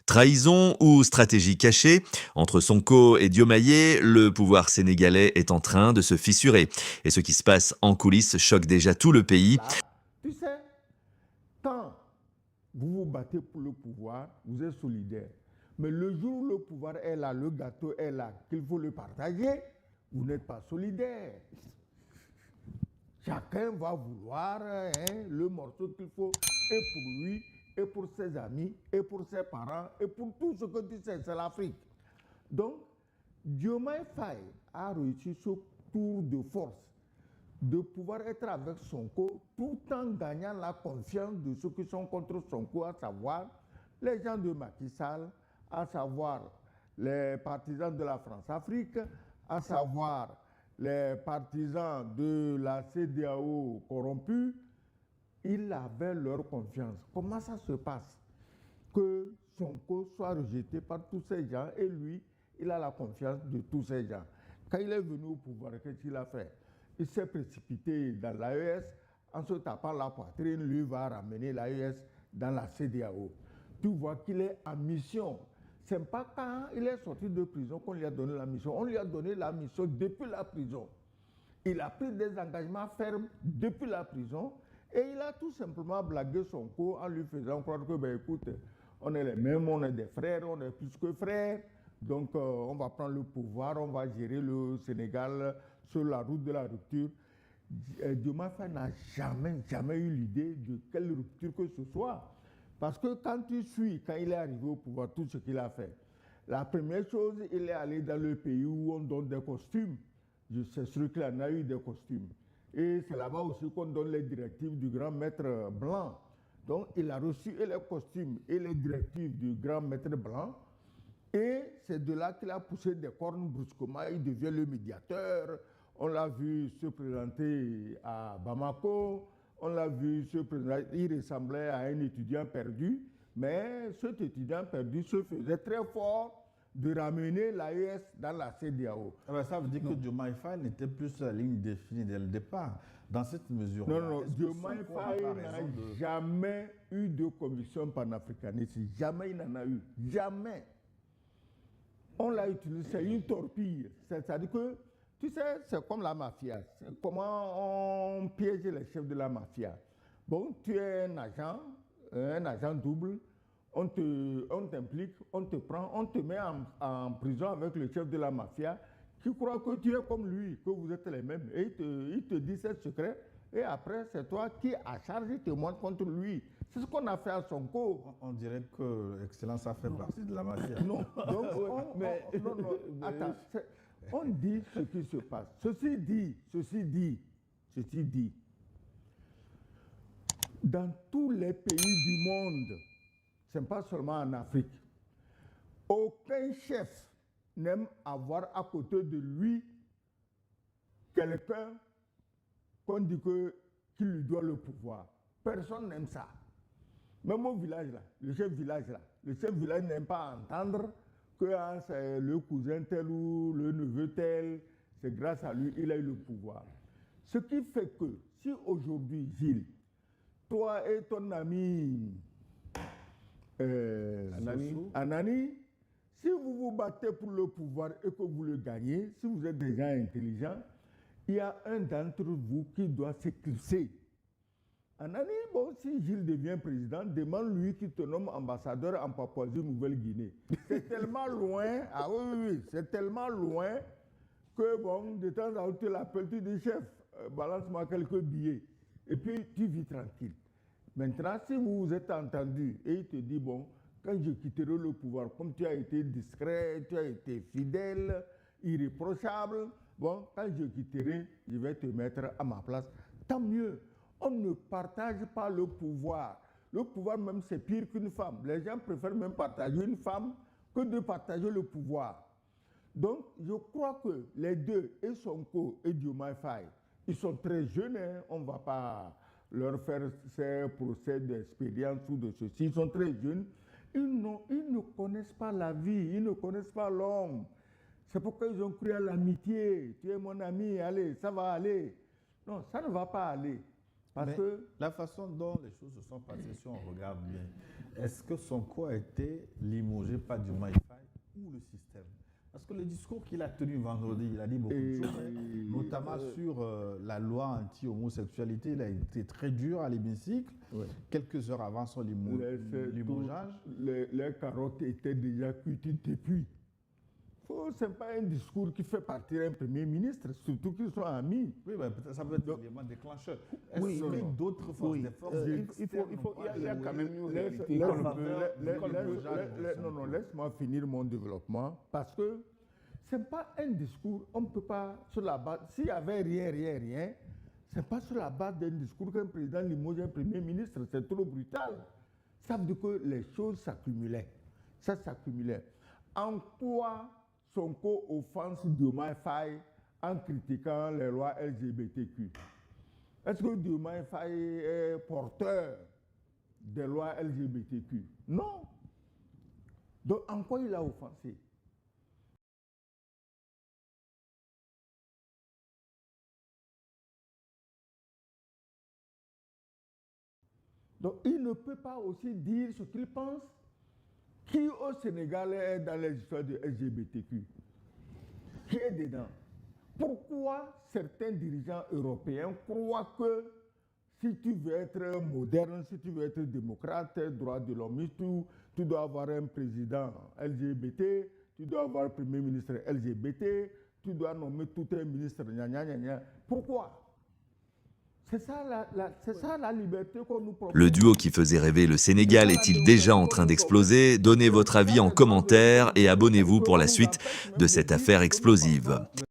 Trahison ou stratégie cachée? Entre Sonko et Diomaye, le pouvoir sénégalais est en train de se fissurer. Et ce qui se passe en coulisses choque déjà tout le pays. Là, tu sais, quand vous vous battez pour le pouvoir, vous êtes solidaire. Mais le jour où le pouvoir est là, le gâteau est là, qu'il faut le partager, vous n'êtes pas solidaire. Chacun va vouloir le morceau qu'il faut, et pour lui, et pour ses amis, et pour ses parents, et pour tout ce que tu sais, c'est l'Afrique. Donc, Diomaye Faye a réussi ce tour de force de pouvoir être avec Sonko tout en gagnant la confiance de ceux qui sont contre Sonko, à savoir les gens de Macky Sall, à savoir les partisans de la France-Afrique, à savoir les partisans de la CEDEAO corrompus. Ils avaient leur confiance. Comment ça se passe que Sonko soit rejeté par tous ces gens et lui, il a la confiance de tous ces gens? Quand il est venu au pouvoir, qu'est-ce qu'il a fait? Il s'est précipité dans l'AES, en se tapant la poitrine, lui va ramener l'AES dans la CEDEAO. Tu vois qu'il est en mission. Ce n'est pas quand il est sorti de prison qu'on lui a donné la mission. On lui a donné la mission depuis la prison. Il a pris des engagements fermes depuis la prison et il a tout simplement blagué Sonko en lui faisant croire que, ben écoute, on est les mêmes, on est des frères, on est plus que frères. Donc, on va prendre le pouvoir, on va gérer le Sénégal sur la route de la rupture. Diomaye Faye n'a jamais eu l'idée de quelle rupture que ce soit. Parce que quand tu suis, quand il est arrivé au pouvoir, tout ce qu'il a fait, la première chose, il est allé dans le pays où on donne des costumes. C'est sûr qu'il en a eu des costumes. Et c'est là-bas aussi qu'on donne les directives du grand maître blanc. Donc, il a reçu et les costumes et les directives du grand maître blanc. Et c'est de là qu'il a poussé des cornes brusquement. Il devient le médiateur. On l'a vu se présenter à Bamako. On l'a vu se présenter. Il ressemblait à un étudiant perdu. Mais cet étudiant perdu se faisait très fort de ramener l'AES dans la CEDEAO. Ça veut dire que Diomaye Faye n'était plus sur la ligne définie dès le départ. Dans cette mesure. Non, Diomaye Faye n'a jamais eu de conviction panafricaniste. Jamais il n'en a eu. Jamais. On l'a utilisé, c'est une torpille. C'est-à-dire que, tu sais, c'est comme la mafia. C'est comment on piège les chefs de la mafia. Bon, tu es un agent double, on t'implique, on te prend, on te met en prison avec le chef de la mafia qui croit que tu es comme lui, que vous êtes les mêmes. Et il te dit ses secrets. Et après, c'est toi qui, à charge, témoigne contre lui. C'est ce qu'on a fait à Sonko. On dirait que l'Excellence a fait partie de la mafia. Non, donc attends, on dit ce qui se passe. Ceci dit, dans tous les pays du monde, ce n'est pas seulement en Afrique, aucun chef n'aime avoir à côté de lui quelqu'un qu'on dit qu'il lui doit le pouvoir. Personne n'aime ça. Même au village là, le chef village n'aime pas entendre que c'est le cousin tel ou le neveu tel, c'est grâce à lui il a eu le pouvoir. Ce qui fait que si aujourd'hui, Gilles, toi et ton ami Anani, si vous vous battez pour le pouvoir et que vous le gagnez, si vous êtes des gens intelligents, il y a un d'entre vous qui doit s'éclipser. Anani, bon, si Gilles devient président, demande-lui qu'il te nomme ambassadeur en Papouasie-Nouvelle-Guinée. C'est tellement loin, ah oui, c'est tellement loin que, bon, de temps en temps, tu l'appelles, tu dis, chef, balance-moi quelques billets. Et puis, tu vis tranquille. Maintenant, si vous vous êtes entendu et il te dit, bon, quand je quitterai le pouvoir, comme tu as été discret, tu as été fidèle, irréprochable, bon, quand je quitterai, je vais te mettre à ma place. Tant mieux. On ne partage pas le pouvoir. Le pouvoir même, c'est pire qu'une femme. Les gens préfèrent même partager une femme que de partager le pouvoir. Donc, je crois que les deux, et Sonko et Diomaye Faye, ils sont très jeunes, hein. On ne va pas leur faire ces procès d'expérience ou de ceci. Ils sont très jeunes. Ils ne connaissent pas la vie, ils ne connaissent pas l'homme. C'est pourquoi ils ont cru à l'amitié. Tu es mon ami, allez, ça va aller. Non, ça ne va pas aller. Parce que la façon dont les choses se sont passées, si on regarde bien, est-ce que Sonko a été limogé s'agit pas du MyFi ou le système. Parce que le discours qu'il a tenu vendredi, il a dit beaucoup de choses, notamment sur la loi anti-homosexualité. Il a été très dur à l'hémicycle, quelques heures avant son limogeage. Les carottes étaient déjà cuites depuis. Ce n'est pas un discours qui fait partir un Premier ministre, surtout qu'ils sont amis. Oui, peut-être ça peut être un élément déclencheur. Est-ce Oui, que d'autres forces il y a quand même une réalité. Non, laisse-moi finir mon développement, parce que ce n'est pas un discours, on ne peut pas, sur la base, s'il n'y avait rien, ce n'est pas sur la base d'un discours qu'un président limoge un Premier ministre, c'est trop brutal. Ça veut dire que les choses s'accumulaient. Ça s'accumulait. En quoi Sonko offense Diomaye Faye en critiquant les lois LGBTQ? Est-ce que Diomaye Faye est porteur des lois LGBTQ? Non. Donc en quoi il a offensé? Donc il ne peut pas aussi dire ce qu'il pense. Qui au Sénégal est dans les histoires de LGBTQ? Qui est dedans? Pourquoi certains dirigeants européens croient que si tu veux être moderne, si tu veux être démocrate, droit de l'homme, tu dois avoir un président LGBT, tu dois avoir un premier ministre LGBT, tu dois nommer tout un ministre, Pourquoi? C'est ça la liberté qu'on nous propose. Le duo qui faisait rêver le Sénégal est-il déjà en train d'exploser? Donnez votre avis en commentaire et abonnez-vous pour la suite de cette affaire explosive.